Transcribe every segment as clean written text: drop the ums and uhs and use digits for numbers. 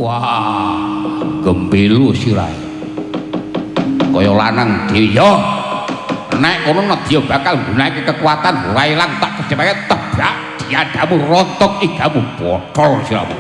Wah, gembilu sirahe. Kaya lanang dhewe ya. Nek kono Nadya bakal gunakake kekuatan ora ilang tak kecepake tebrak diadamu rontok igamu botol siramu.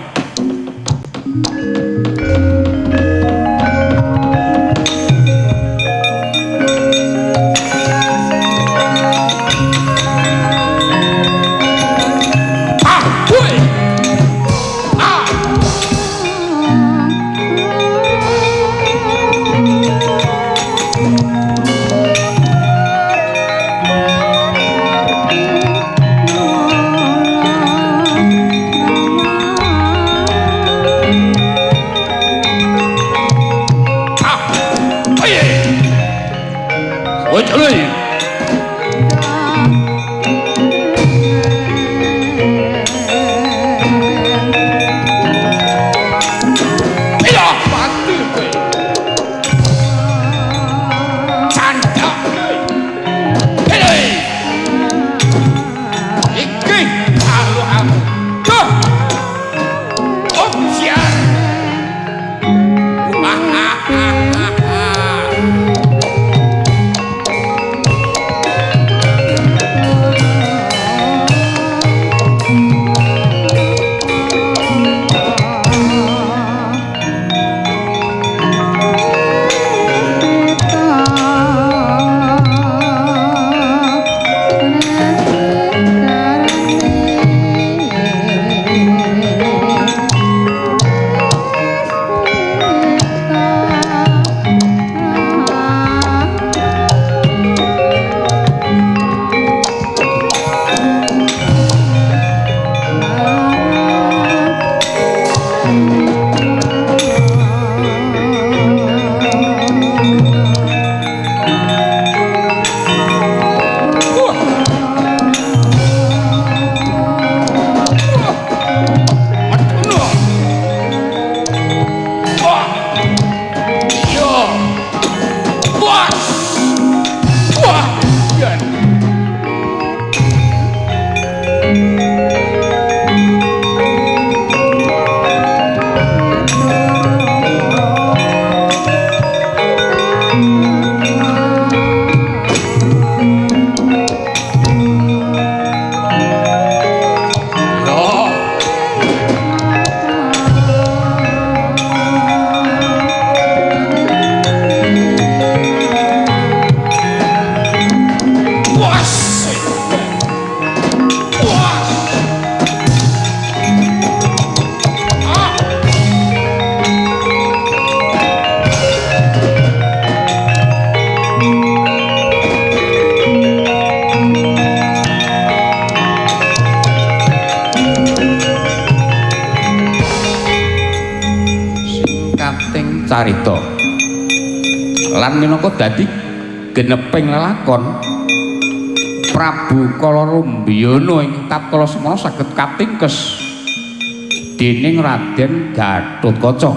Carita lan minangka dadi geneping lelakon Prabu Kalarumbiyana ing tatkala semana saged katingkes dening Raden Gatotkaca.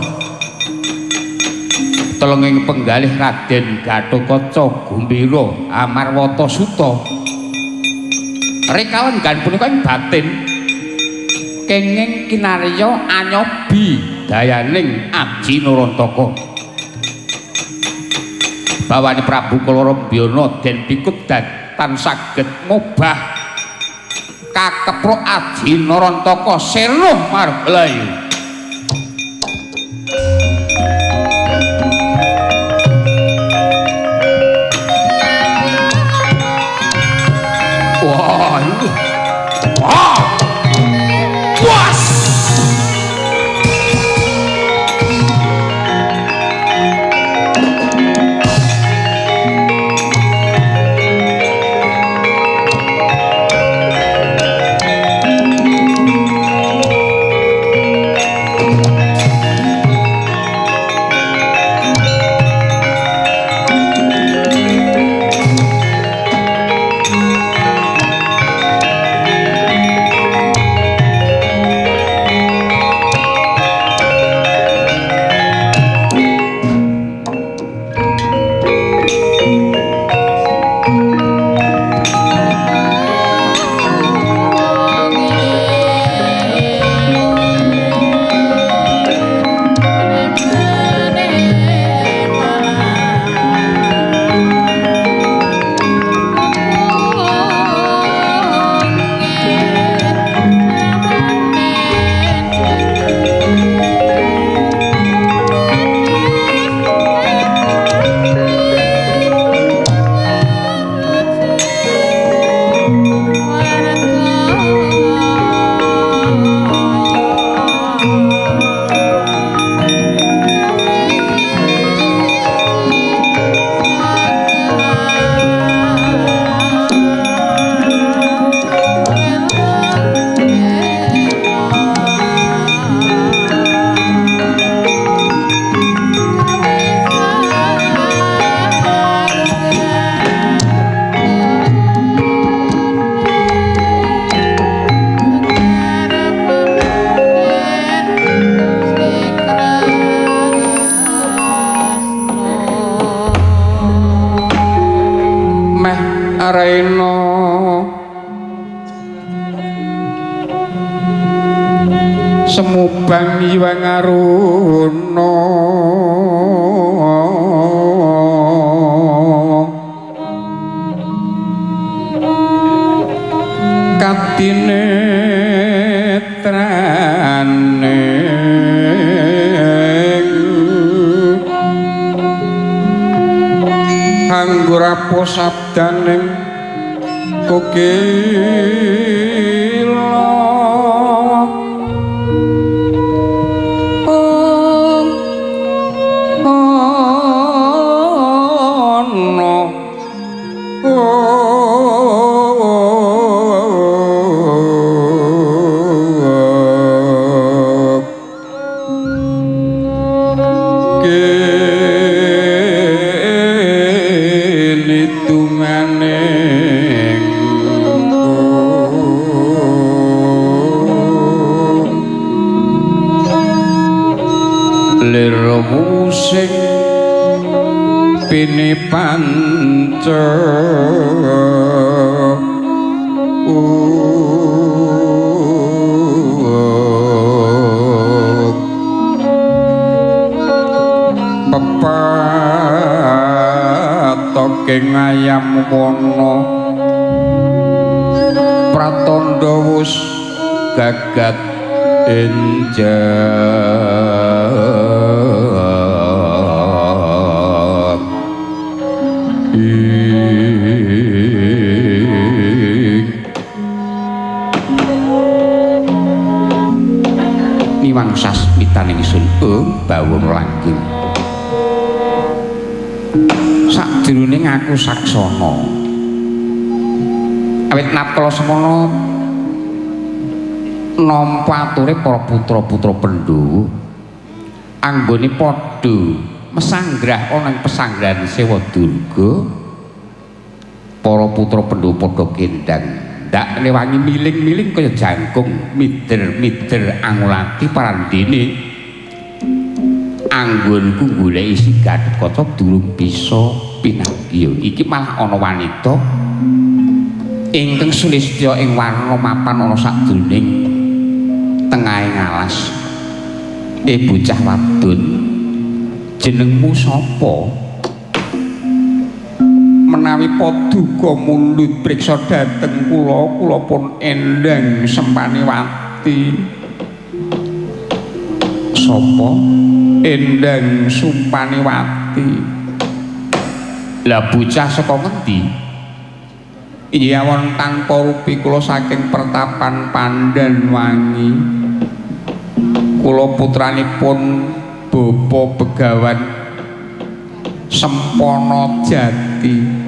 Telenging penggalih Raden Gatotkaca Gumbira Amarwata Suta rikala nggan punika ing batin kenging kinarya anyobi dayaning Aji Narantaka. Bawane Prabu Kalarumbiyana den pikut datan saged ngobah kakepruk Aji Narantaka seruh margalayu. Wah, itu. Wah. Puas. Arena semubang Hyang Aruna katinetrane anggura sabdaning kokila sing pini panca pepatoke ngayam wana pratandha wus gagat enjang niwang sasmitaning sun bawung langgeng sakjroning aku saksana awit napkala semana nampa ature para putra-putra Pandhawa anggone padha mesanggrah ana ing pesanggrahan Sewa Durga para putra Pandhawa padha kendang ndak newangi miling-miling kaya jangkung mider-mider angulati parandene anggonku goleki isi Gatotkaca durung bisa pinanggiya iki malah ana wanita ingkang sulistya ing warna mapan ana sadurunging tengahing alas bocah wadon jenengmu sapa menawi paduka mundhut priksa dhateng kula pun Endang Sempaniwati sapa Endang Sumpaniwati lah bocah saka ngendi Iyawon tanpa rupi kula saking pertapan Pandan Wangi kula putranipun Bapa Begawan Sempono Jati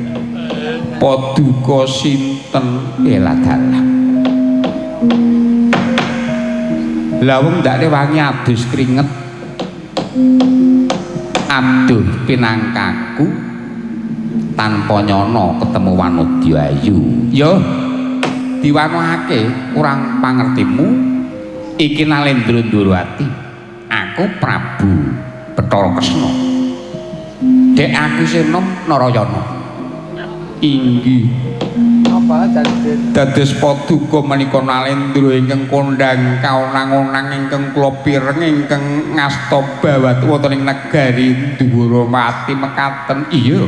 paduka sinten eladalah lawung ndak rewangi adus kringet aduh pinangkaku tanpa nyono ketemu Wanodya ayu yo diwanokake kurang pangertimu iki Nalendra Ndrawati aku Prabu Bathara Kresna dek aku senom Narayana inggih apa dados paduka menika Nalendra ingkang kondhang kaonang-onang ingkang kula pireng ingkang ngasta bawat wonten ing negari Dwaramati mekaten iya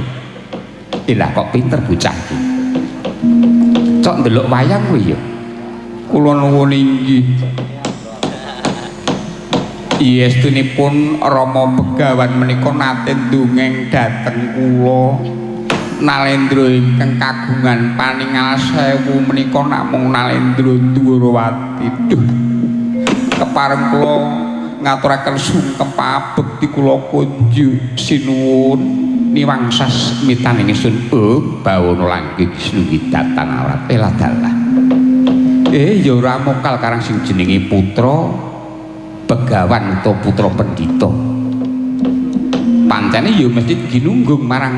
lah kok pinter bocah iki cok ndelok wayang kuwi ya kula nuwun inggih yestunipun Rama Begawan menika nate ndongeng dhateng kula Nalendra ingkang kagungan paningal sewu menika namung Nalendra Ndrawati duh kepareng kula ngaturaken sungkem pabekti kula kunjuk sinuwun niwang sasmitaning sun bawana langgeng sinunggi datang alat eladalah ya ora mokal karang sing jenenge putra Begawan utawa putra pendhita pancene ya mesti ginunggung marang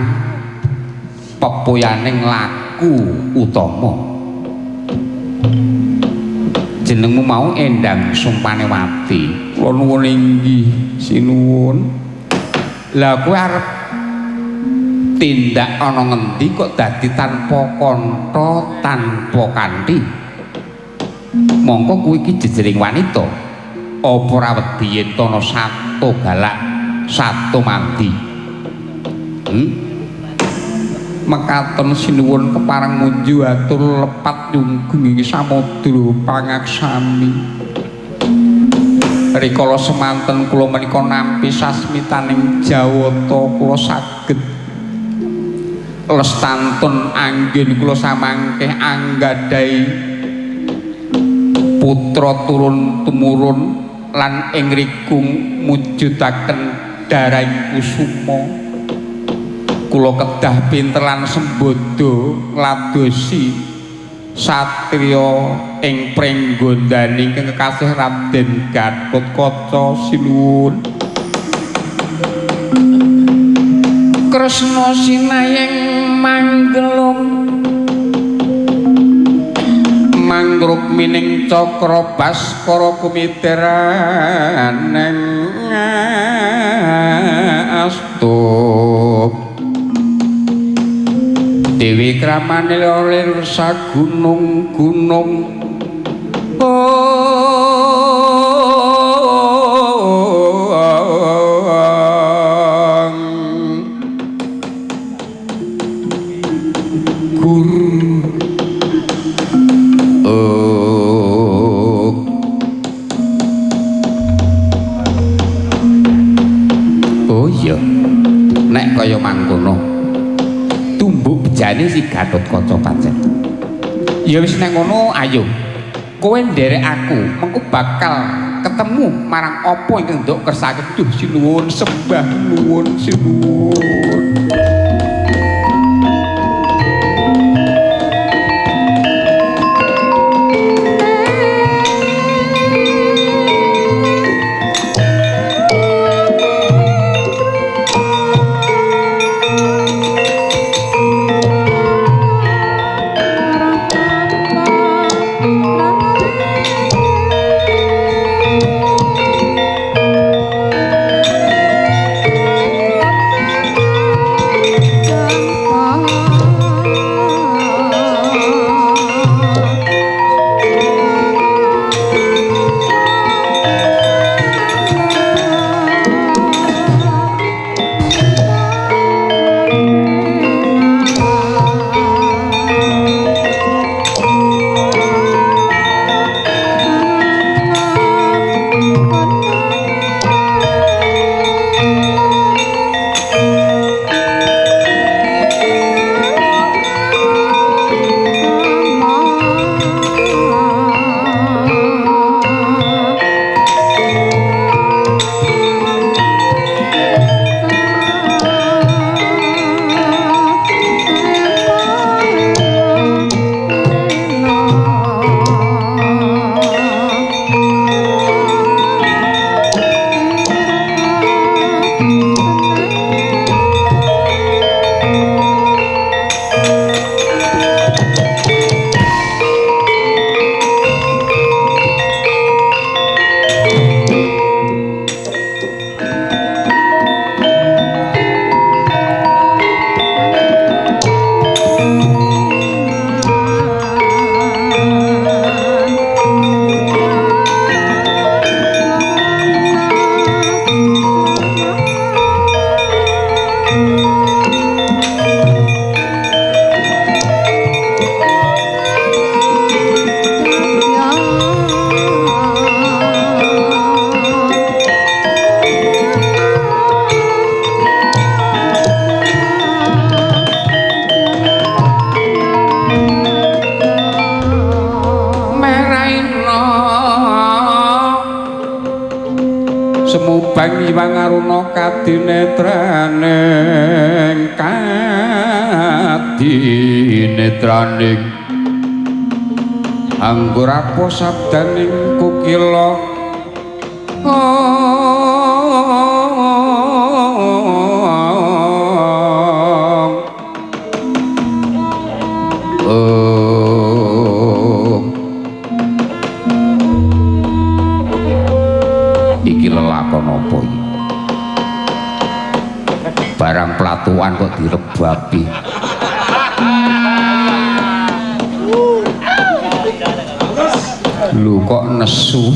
pepoyaning laku utama jenengmu mau Endang Sumpanewati kula nuwun inggih sinuwun lah kowe arep tindak ana ngendi kok dadi tanpa kantha tanpa kanthi mongko kuwi iki jejering wanita apa ora wedi yen ana sato galak sato mandi mekaten sinuwun kepareng munju atur lepat nyunggung ing samudra pangaksami rikala semanten kula menika nampi sasmitaning Jawata kula saged lestantun anggen kula samangkeh anggadhahi putra turun tumurun lan ing riku mujudaken darahing kusuma kula kedah pinter lan sembodo ngladosi satriya ing prenggondaning kekasih Raden Gatotkaca sinuwun Kresna sinayeng manggelung manggruk mining cakra baskara kumiteraning astu Dewi kramane lir sagunung-gunung Oh iya nek kaya mangkono tumbuk bejane si Gatotkaca pancen ya wis nek ngono ayo kowe nderek aku mengko bakal ketemu marang apa ingkang nduk kersake duh sinuwun sembah nuwun sinuwun semubang iwang aruna kadinetraning anggur apa sabdaning kukila iki lelakon apa iki barang pelatuan kok direbabi. Lu kok nesu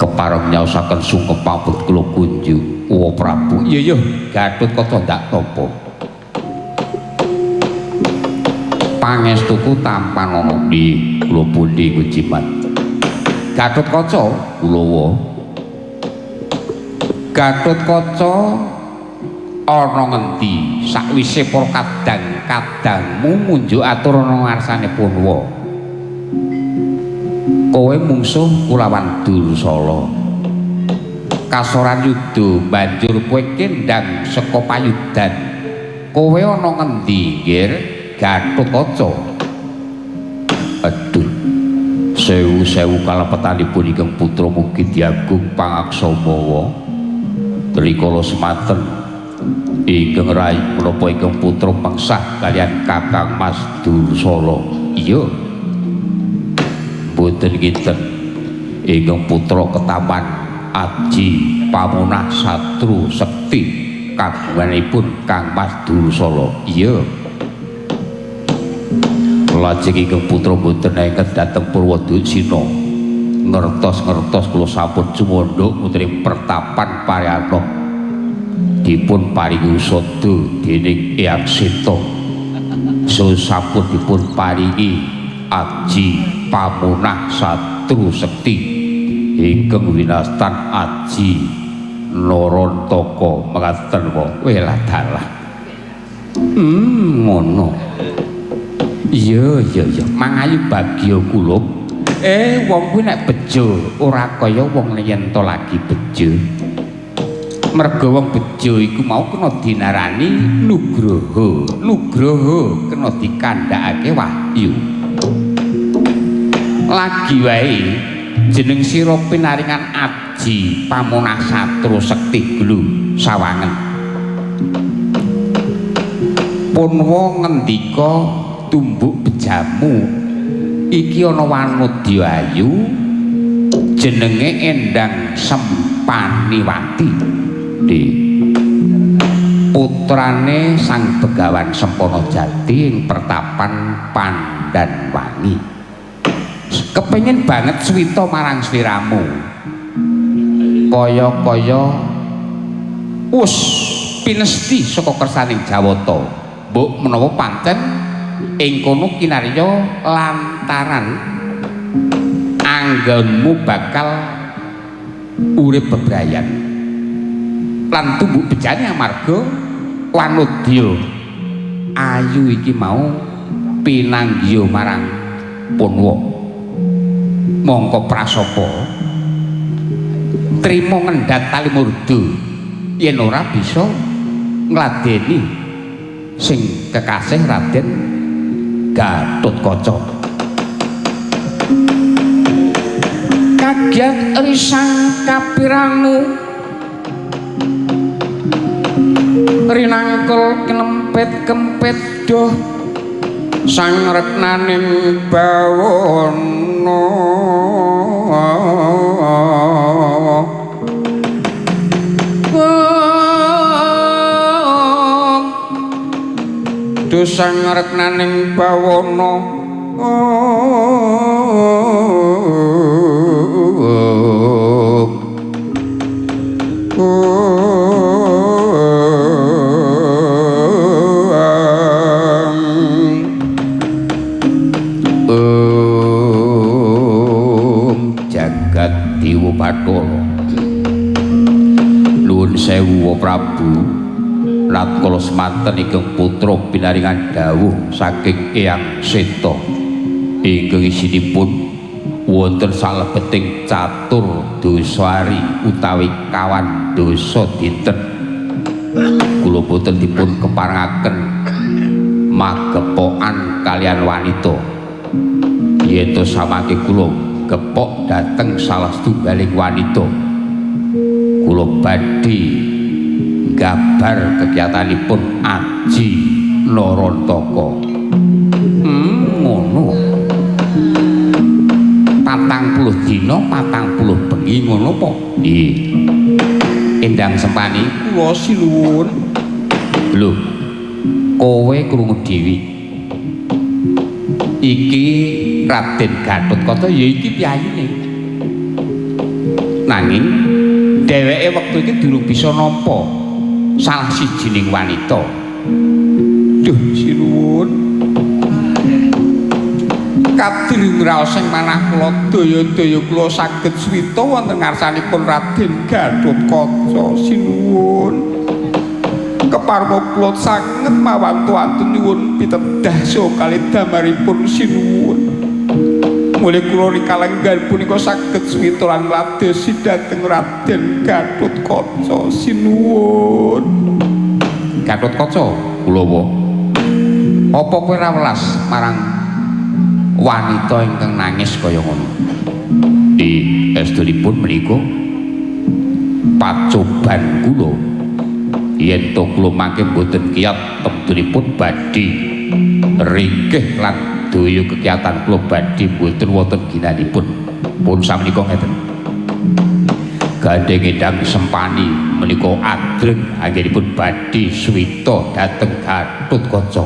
kepareng nyaosaken sungkem pamut kula kunjuk wa Prabu. Iya iya Gatotkaca ndak tampa pangestuku tampan ana ndi kula pundi kujimat Gatotkaca kulawa Gatotkaca ana ngendi sakwise para kadang-kadangmu munjuk atur ana ngarsane Punwa kowe mungsuh kulawan Dursala kasoran yudha banjur kowe kendang saka payudan kowe ana ngendi nggir Gatotkaca aduh sewu-sewu kalepetanipun ingkang putra mugi diagung pangaksamawa rikala sematen ingkang rai menapa ingkang putra mengsah kalian Kakang Mas Dursala iya boten kinten ingkang putra ketaman aji pamunah satru sekti kagunganipun Kang Mas Dursala iya lajeng ingkang putra boten nengket dhateng Purwadasina ngertos-ngertos kula sampun cumandha putri pertapan Pariyana dipun paringi usada dening Eyang Sita sampun dipun paringi aji pamunah satru sekti ingkang winastan aji Narantaka mekaten kok welah dalah ngono iya mangayu bagya kula wong kuwi nek bejo ora kaya wong yen to lagi bejo merga wong bejo iku mau kena dinarani nugraha kena dikandhakake wahyu lagi wae jeneng sira pinaringan aji pamunah satru sekti glu sawangen Punwa ngendika tumbuk bejamu iki ana wanodya ayu jenenge Endang Sempaniwati putrane Sang Begawan Sempana Jati ing pertapan Pandanwangi kepengin banget swita marang sliramu kaya-kaya wis pinesti saka kersaning Jawata mbok menawa pancen ing kono kinarya lantaran anggonmu bakal urip bebrayan lan tumbuk bejane amarga wanodya ayu iki mau pinanggiya marang Punwa mongko prasapa trima ngendhat tali murda yen ora bisa ngladeni sing kekasih Raden Gatotkaca kagiat risang kapirangmu rinangkul kelempet-kempet doh sang retnaning bawana sang retnaning bawana jagat Dewa Bathara nuwun sewu Prabu Ratkala semanten ingkang putra pinaringan dawuh saking Eyang Seta ingkang isinipun wonten salebeting catur dosari utawi kawan dosa dinten kula boten dipun keparengaken magepokan kalian wanita yen to samangke kula gepok dhateng salah setunggaling wanita kula badhe gambar kegiatanipun Aji Narantaka ngono 40 dina 40 bengi Nggih ngono apa? Nggih. Endang Sempani kula sinuwun. Lho, kowe krungu dhewe. Iki Raden Gatotkaca ya iki piyayine. Nanging dheweke wektu iki durung bisa nampa salah sijining wanita. Duh sinuwun. Kadring raos sing manah kula daya-daya kula saged swita wonten ngarsanipun Raden Gatotkaca sinuwun. Keparwa kula sanget mawantu-wantu nyuwun pitedah saha kalih damaripun sinuwun. Mulih kula rikalenggan punika saged swita lan ladosi dhateng Raden Gatotkaca sinuwun. Gatotkaca kula wa. Apa kowe ra welas marang wanita ingkang nangis kaya ngono? Di estunipun menika pacoban kula yen to kula mangke mboten kiyat temtunipun badhe ringkih lan daya kekiatan kula badhe mboten wonten ginanipun. Pun samenika ngeten. Gandeng Endang Sempani menika adreng anggenipun badhe swita dhateng Gatotkaca.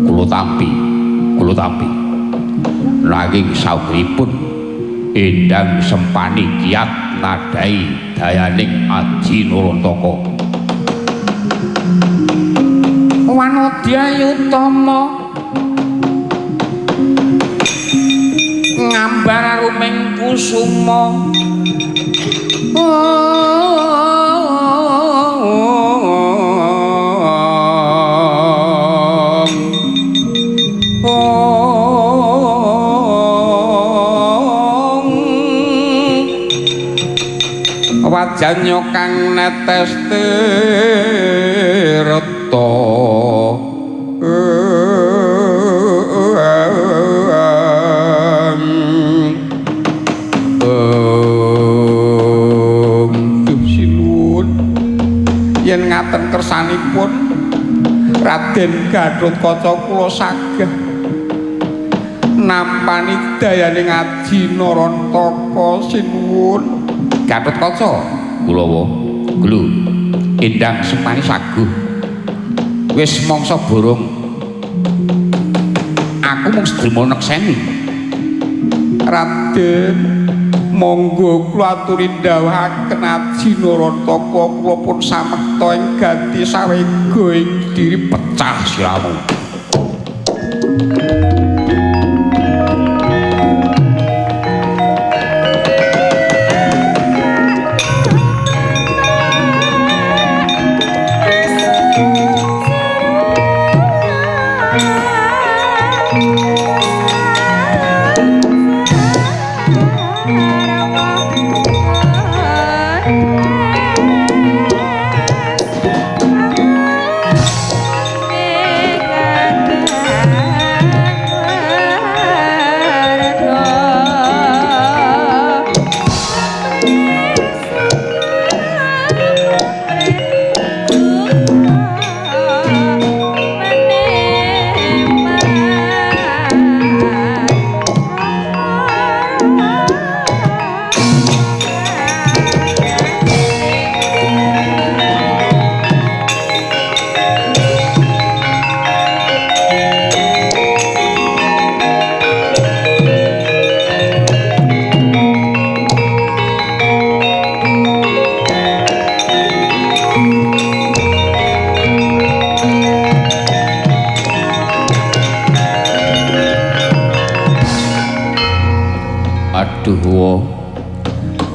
Kula tampi. Nanging saupiripun Endang Sempani kiyat nadai dayaning Aji Narantaka. Wanodya-utama ngambar ruming kusuma. Wajanya kang netes tirta yen ngaten kersanipun Raden Gatotkaca kula sagah nampani dayaning Aji Narantaka sinuwun. Gatotkaca kula wa glu Endang Sempani saguh wis mangsa borong aku mung sedrema nekseni. Raden monggo kula aturi ndhawuhaken Aji Narantaka kula pun samekta ing ganti sawega ing diri pecah siramu.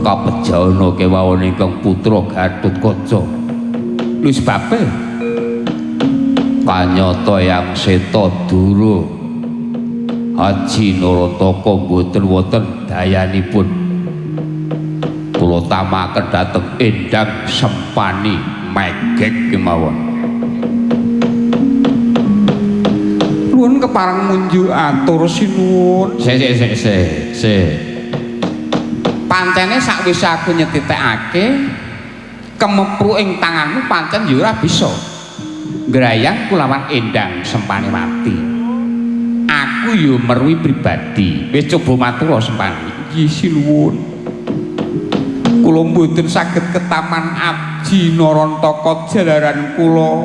Kapejana kewawan ingkang putra Gatotkaca. Lho sebabe kanyata yang seta dura Aji Narantaka mboten wonten dayanipun. Kula tamaken dhateng Endang Sempani megek kemawon. Nuwun kepareng munjuk atur sinuwun. Sik. Pancene sakwise aku nyetitekake kemepru ing tanganmu pancen ya ora bisa ngrayang kulawan Endang Sempani mati. Aku ya merwi pribadi wis coba matur Sempani. Nggih sinuwun. kula mboten saged ketaman aji Narantaka jalaran kula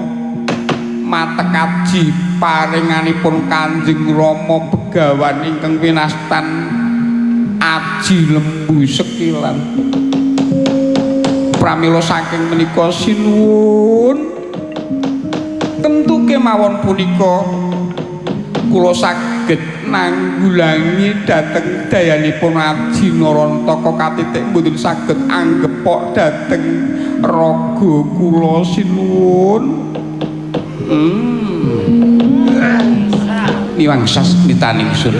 matek aji paringanipun Kanjeng Rama Begawan ingkang winastan aji lembu sekilan. Pramila saking menika sinuwun tentu kemawon punika kula saged nanggulangi dhateng dayanipun aji Narantaka katitik mboten saged anggepok dhateng raga kula sinuwun. Niwang sasmitaning sun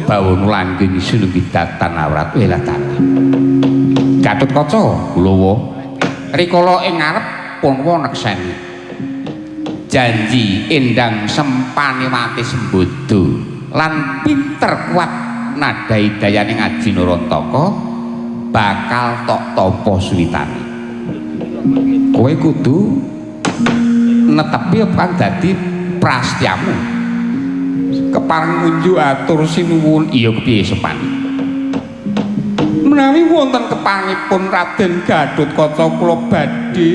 bawon langgeng sinunggih datan awrat welatan. Gatotkaca Kulawa rikala ing ngarep punwa nekseni janji endang Sempaniwati Sembodo lan pinter kuat nadai dayaning Aji Narantaka bakal tok tampa suwitane. Kowe kudu netepi apa dadi prastyamu kepareng munjuk atur sinuwun. Iya kepiye Sempani? Menawi wonten kepangipun Raden Gatotkaca kula badhe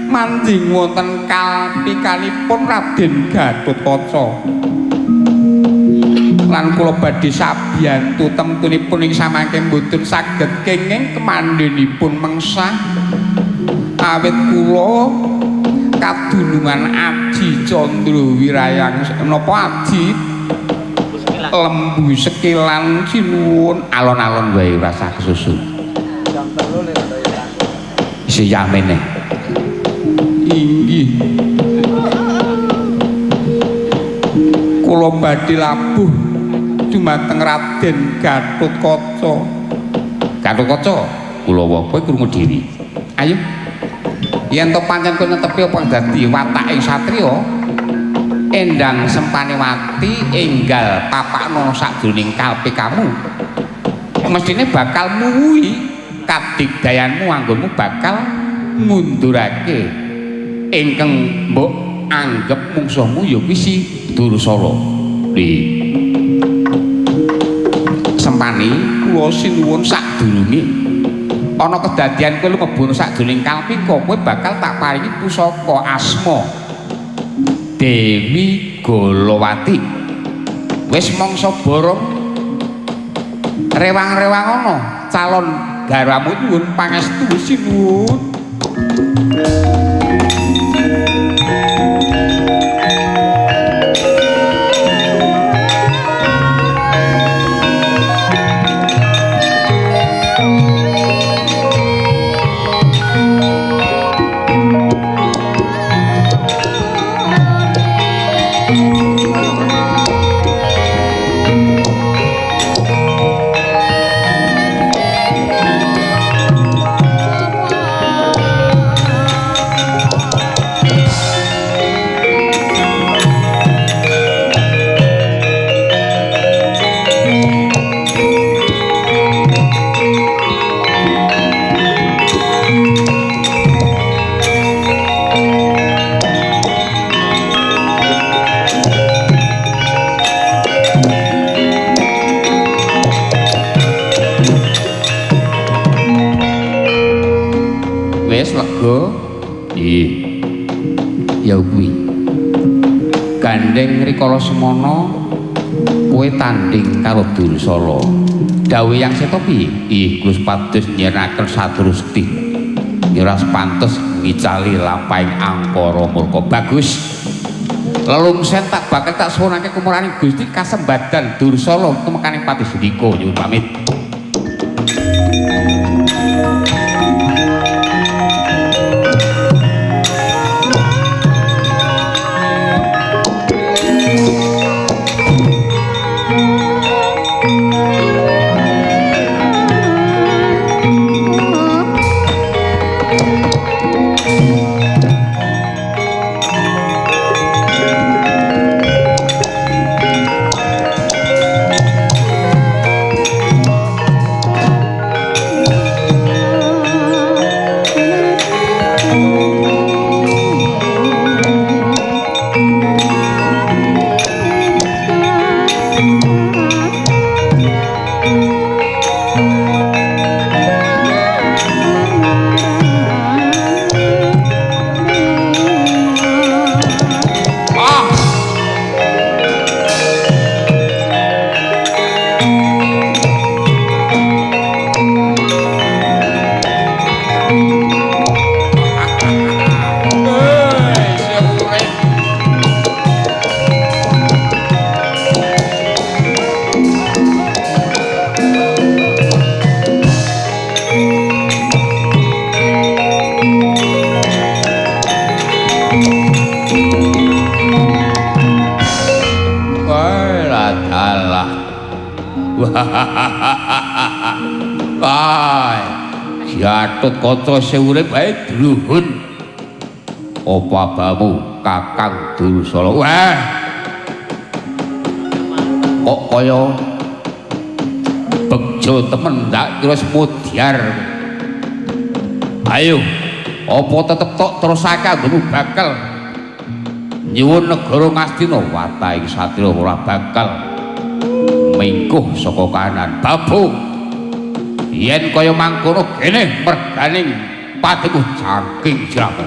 manjing wonten kalpikanipun Raden Gatotkaca lan kula badhe sabiyantu temtunipun ing samangke mboten saged kenging kemandhenipun mengsah awit kula kadunungan Aji Candrawirayang napa Aji lembu sekilan sinuwun alon-alon wae rasa kesusu. Jam 3 nek isi yamene. Inggih. Kula badhe labuh dumateng Raden Gatotkaca. Gatotkaca, Kulawa kowe krungu dhewe. Ayo. Yen to pancen kowe netepi apa dadi watake satriya, endang Sempaniwati enggal papakno sakjroning kalpe kamu mestine bakal muwi kadigdayanmu anggonmu bakal ngundurake ingkang mbok anggep mungsuhmu ya kuwi si Dursala. Sempani kula sinuwun sadurunge ana kedadian kowe mlebu sakjroning kalpe kowe bakal tak paringi pusaka asma Dewi Golowati. Wis mangsa borong rewang-rewang ana calon garwamu nyuwun pangestu sinuwun. Ya kuwi gandeng rikala semana kowe tanding karo Dursala. Dawuh yang seta piye? Ih, Gus pados nyenaken satrusti. Ora pantes ngicali lampahing angkara murka. Bagus. Lelungsen tak bakal tak suwunake kumuraning Gusti kasembadan Dursala tumekaning Pati Sendika nyuwun pamit. Hai, Gatut Kaca sing urip bae druhun. Apa abamu Kakang Dursala? Wah. Kok kaya bejo temen ndak kira semudyar. Ayo, apa tetep tok terusake anggonmu bakal nyuwun negara Ngastina watahe satriya ora bakal mingkuh saka kahanan. Babu, yen kaya mangkono kene merganing padeku saking siramu.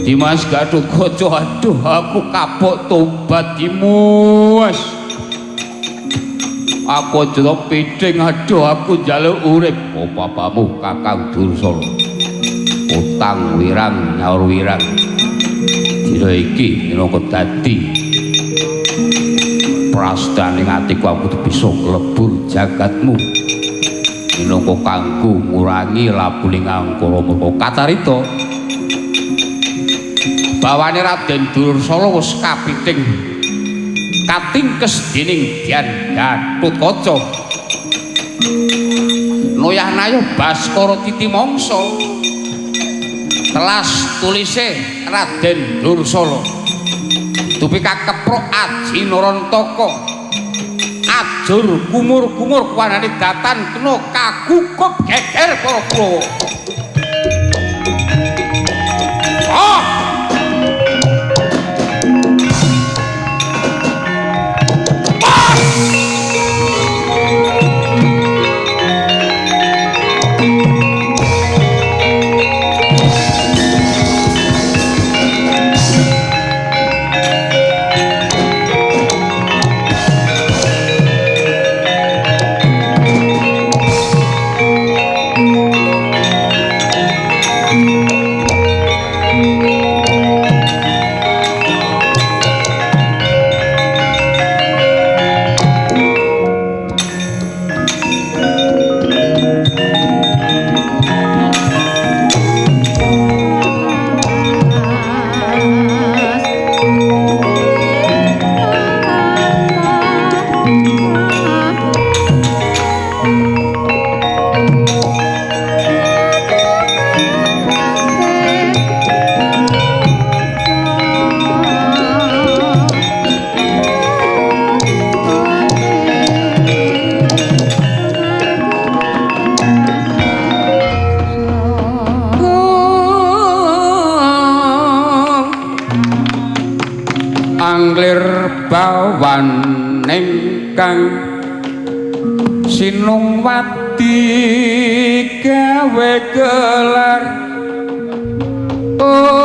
Dimas Gatotkaca, aduh aku kapok tobat Dimas. Aku aja pidhing, aduh aku njaluk urip. Bapamu Kakang Dursala utang wirang nyaur wirang. Dina iki minangka dadi prastaning atiku aku bisa nglebur jagatmu. Minangka kanggo ngurangi labuning angkara murka kacarita. Bawane Raden Dursala wis kapiting katingkes dening Dyang Gatotkaca. Noyah-nayuh Baskara Titi Mangsa. Telas tulise Raden Dursala. Dupi kakeprok Aji Narantaka. Ajur kumur-kumur kuwanane datan kena kagukup geger para Kurawa. Oh! Bawan ingkang Sinungwati gawe gelar oh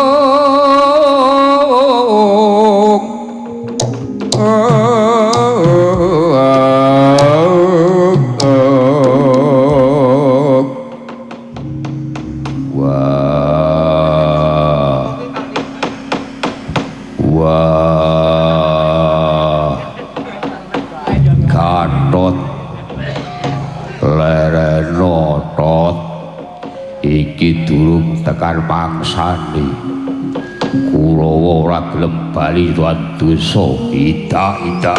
lereno tot iki durung tekan mangsane Kurawa ora gelem bali lan dosa ida-ida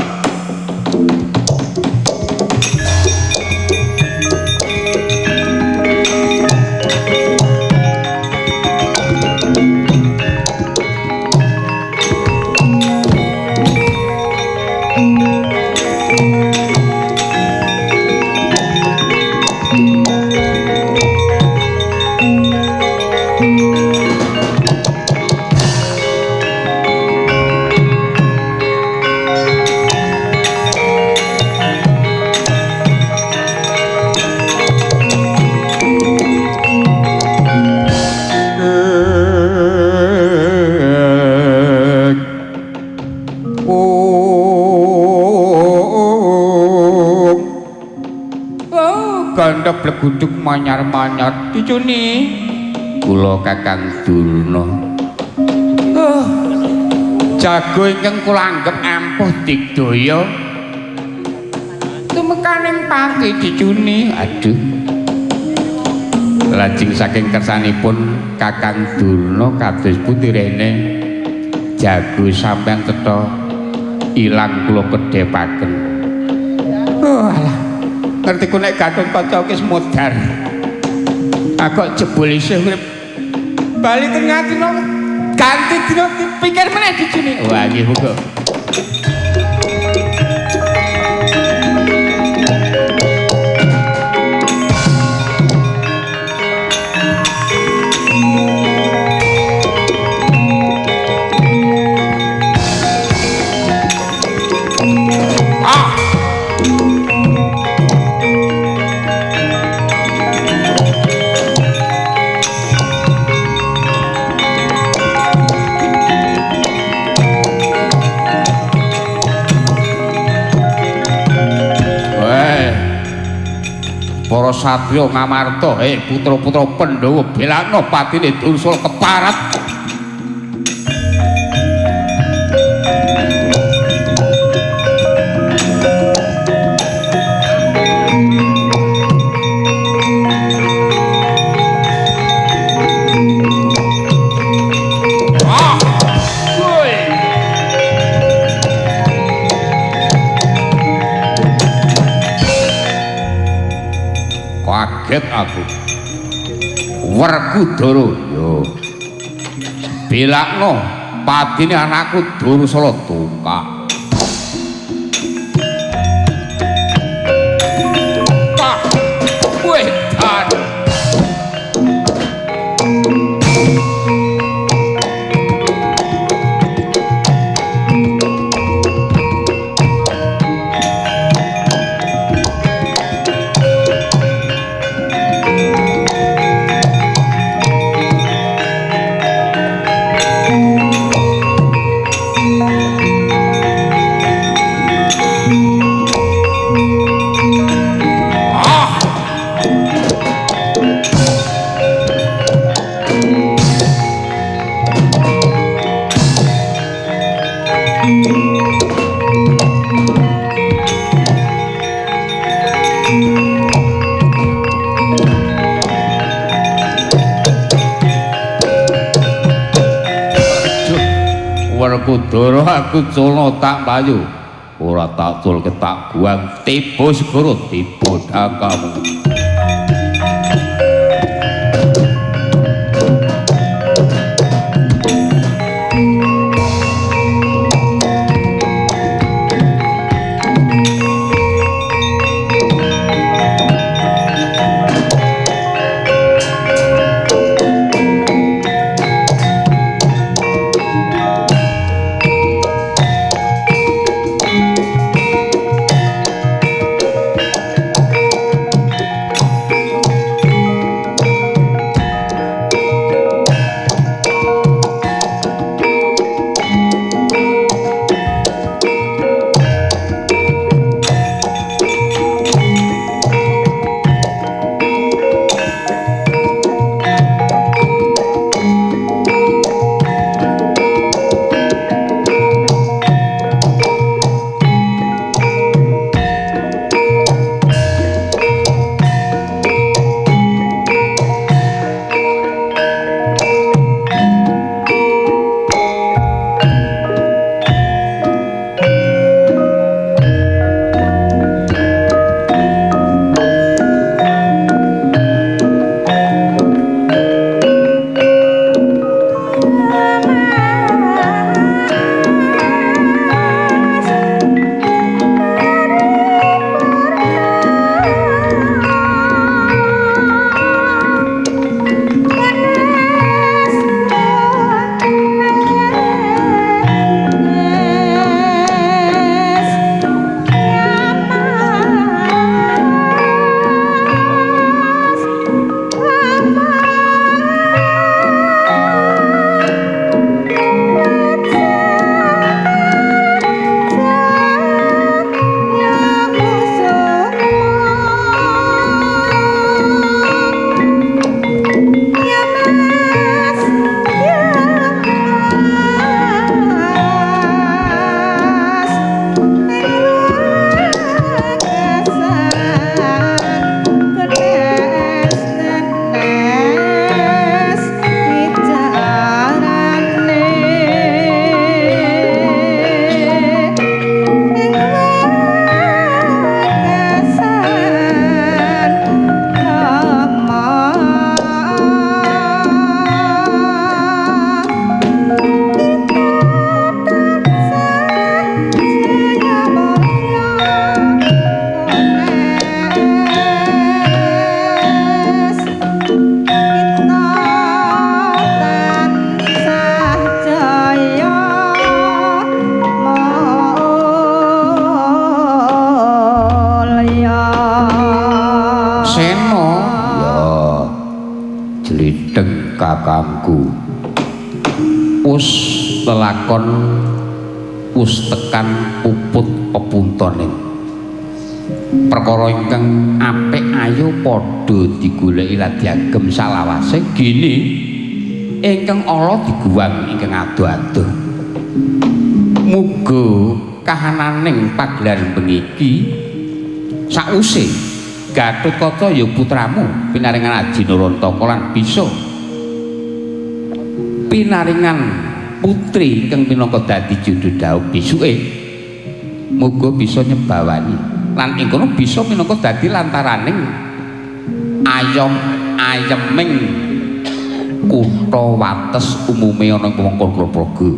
gandhap bleguduk manyar-manyar dicuni kula Kakang Durna jago ingkang kula anggep ampuh digdaya tumekaning pati dicuni aduh lajeng saking kersanipun Kakang Durna kados pundi rene jago sampeyan cetha ilang kula kedhepaken alah ngerti ku nek Gatot Kaca wis modar. Agak jebul isih urip. Bali tengah dina ganti dina dipikir meneh dicuni. Wah, nggih muga. Para satriya ngamarta putra-putra Pandhawa belakno patine Dursul keparat kaget aku Werkudara yo belakno patine anakku Dursala tungkak wedan Werkudara aku culna tak payu ora tak culke tak buang tiba segara tiba dakamu kakangku us lelakon us tekan puput pepuntoning perkara ingkang apik ayo padha digoleki lan diagem salawase gini ingkang ala diguwang ingkang ado-ado muga kahananing pagelaran bengi iki sause Gatotkaca ya putramu pinaringan Aji Narantaka lan bisa pinaringan putri ingkang minangka dadi judhu dhaup besuke muga bisa nyebawani lan ing kono bisa minangka dadi lantaraning ayeming kutha wates umume ana ing wewengkon Praga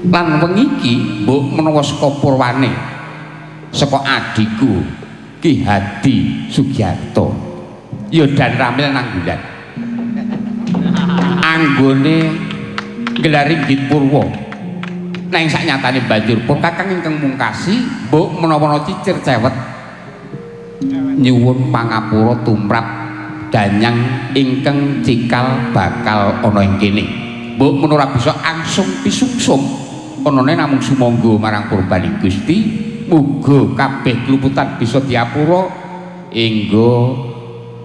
lan wengi iki mbok menawa saka purwane saka adhiku Ki Hadi Sugiarto ya dan ramil nang bulan anggone gelari Git Purwa nang saknyatane banjur pun kakang ingkang mungkasi mbok menawa cicir cewet nyuwun pangapura tumrap danyang ingkang cikal bakal ana ing kene mbok menawa bisa angsung pisungsum anane namung sumangga marang purbaning Gusti muga kabeh kluputan bisa diapura enggo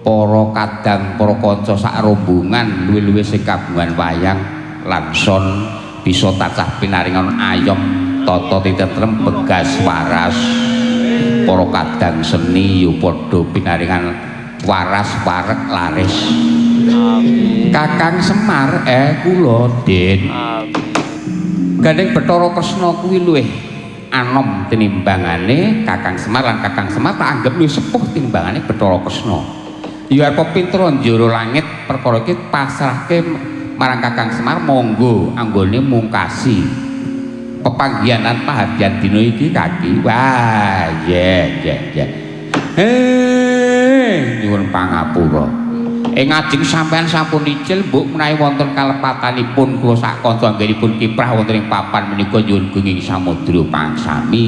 para kadang para kanca sak rombongan luwih-luwih sing kagungan wayang langson bisa tansah pinaringan ayom tata titentrem begas waras para kadang seni ya padha pinaringan waras wareg laris Kakang Semar kula Den gandeng Bathara Kresna kuwi luwih anom tinimbangane Kakang Semar lan Kakang Semar tak anggap luwih sepuh tinimbangane Bathara Kresna ya arep pinter njero langit perkara iki pasrahke marang Kakang Semar monggo anggone mungkasi pepanggihanan pahadian dina iki kaki wah ya nyuwun pangapura ngajeng sampean sampun icil mbok menawi wonten kalepatanipun kula sak kanca anggenipun kiprah wonten ing papan menika nyuwun gunging samudra pangsami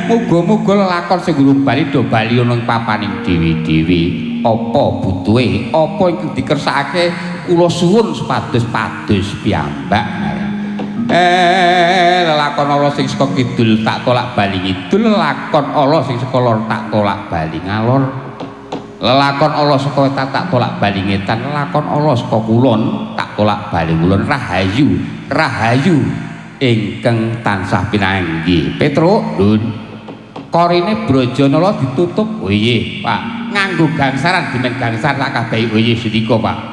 muga-muga lelakon sing gurung bali do bali ana ing papaning dewi-dewi apa butuhe apa ingkang dikersakake kula suwun sepados-pados piyambak lelakon ala sing saka kidul tak tolak bali ngidul lelakon ala sing saka lor tak tolak bali ngalor lelakon ala saka wetan tak tolak bali ngetan lelakon ala saka kulon tak tolak bali ngulon rahayu ingkang tansah pinanggih Petruk Dun korine Brajanala ditutup oh nggih Pak nganggo gangsaran dimen gangsar tak kabehi oh nggih sedika Pak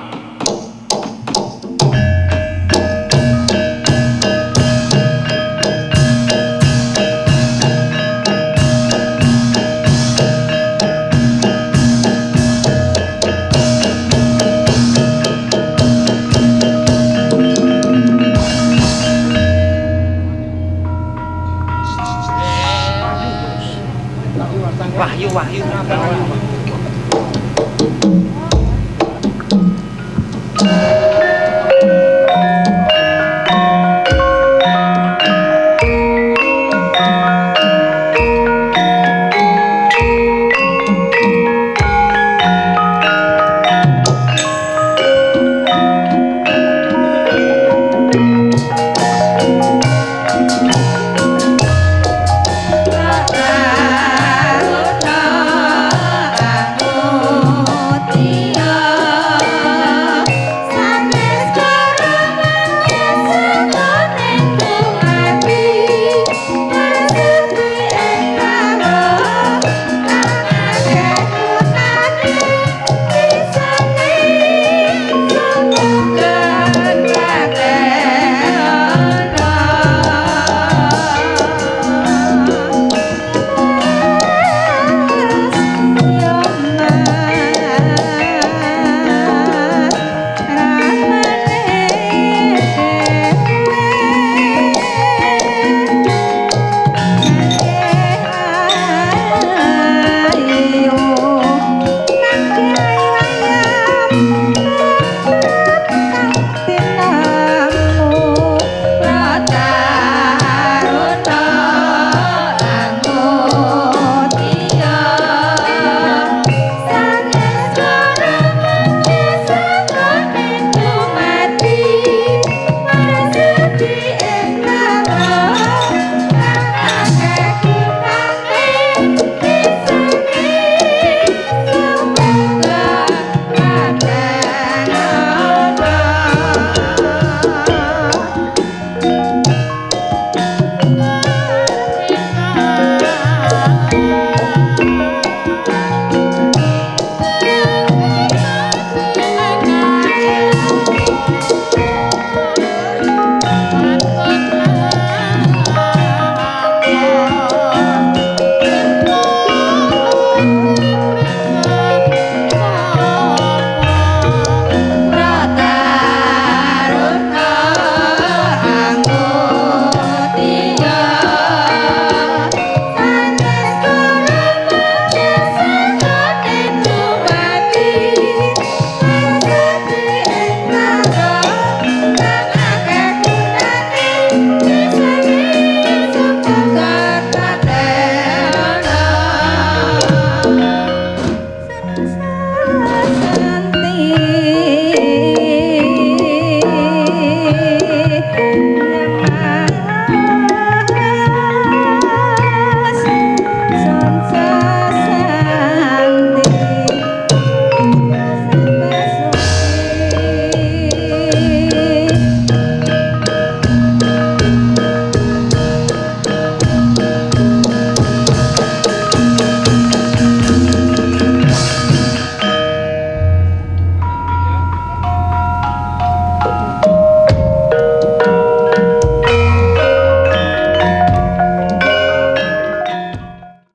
Wahyu